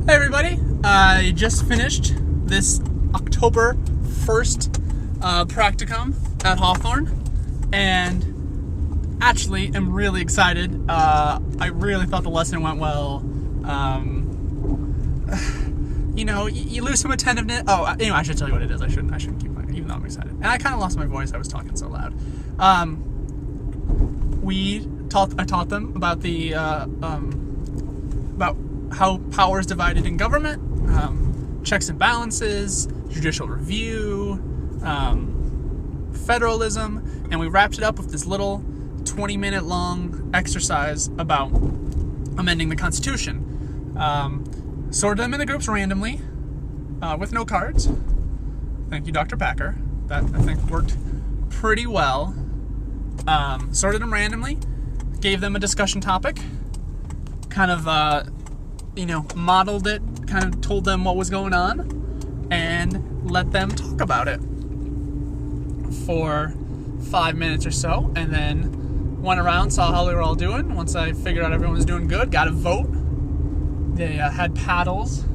Hey everybody, I just finished this October 1st practicum at Hawthorne, and actually am really excited. I really thought the lesson went well. You lose some attentiveness. Oh, anyway, I should tell you what it is. I shouldn't keep playing, even though I'm excited. And I kind of lost my voice. I was talking so loud. I taught them about about how power is divided in government, checks and balances, judicial review, federalism, and we wrapped it up with this little 20-minute long exercise about amending the Constitution. Sorted them into groups randomly, with no cards. Thank you, Dr. Packer. That, I think, worked pretty well. Sorted them randomly, gave them a discussion topic, kind of, modeled it, kind of told them what was going on, and let them talk about it for 5 minutes or so, and then went around, saw how they were all doing. Once I figured out everyone was doing good, got a vote. They had paddles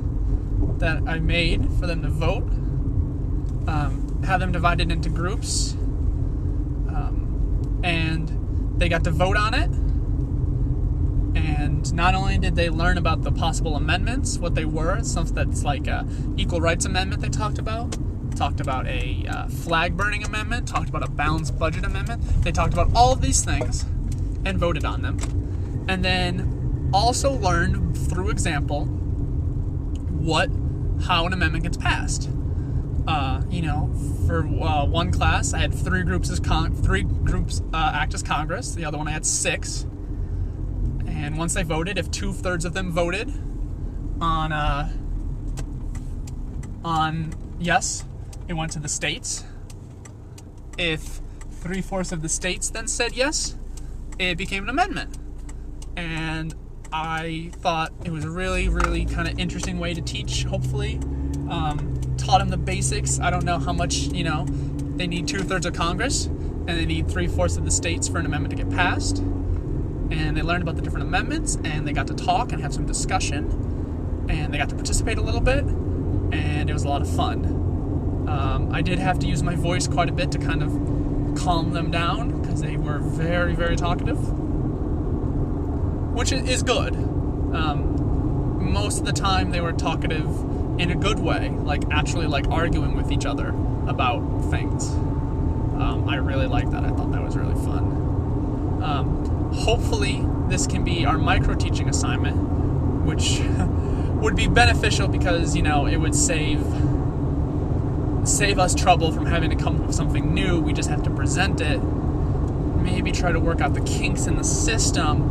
that I made for them to vote. Had them divided into groups, and they got to vote on it. And not only did they learn about the possible amendments, what they were, stuff that's like a equal rights amendment they talked about a flag burning amendment, talked about a balanced budget amendment. They talked about all of these things and voted on them. And then also learned through example how an amendment gets passed. For one class, I had three groups act as Congress. The other one I had 6. And once they voted, if 2/3 of them voted on yes, it went to the states. If 3/4 of the states then said yes, it became an amendment. And I thought it was a really, really kind of interesting way to teach, hopefully. Taught them the basics. I don't know how much, they need 2/3 of Congress, and they need 3/4 of the states for an amendment to get passed. And they learned about the different amendments, and they got to talk and have some discussion, and they got to participate a little bit, and it was a lot of fun. I did have to use my voice quite a bit to kind of calm them down, because they were very, very talkative, which is good. Most of the time they were talkative in a good way, actually arguing with each other about things. I really liked that. I thought that was really fun. Hopefully this can be our micro-teaching assignment, which would be beneficial because, it would save us trouble from having to come up with something new. We just have to present it. Maybe try to work out the kinks in the system.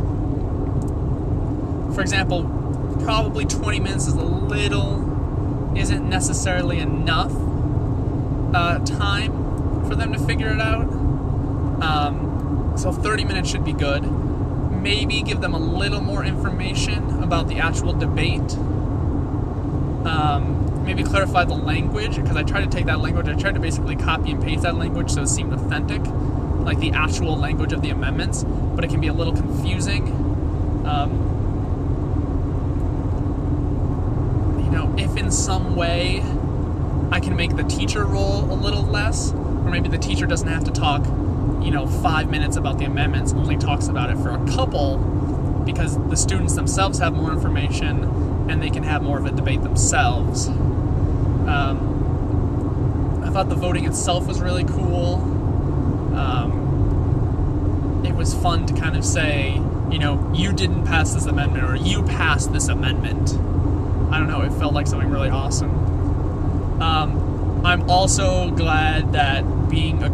For example, probably 20 minutes isn't necessarily enough time for them to figure it out. So 30 minutes should be good. Maybe give them a little more information about the actual debate. Maybe clarify the language, because I tried to take that language, I tried to basically copy and paste that language so it seemed authentic, like the actual language of the amendments, but it can be a little confusing. If in some way I can make the teacher role a little less, or maybe the teacher doesn't have to talk 5 minutes about the amendments, only talks about it for a couple, because the students themselves have more information and they can have more of a debate themselves. I thought the voting itself was really cool. It was fun to kind of say, you didn't pass this amendment, or you passed this amendment. I don't know, it felt like something really awesome. I'm also glad that being a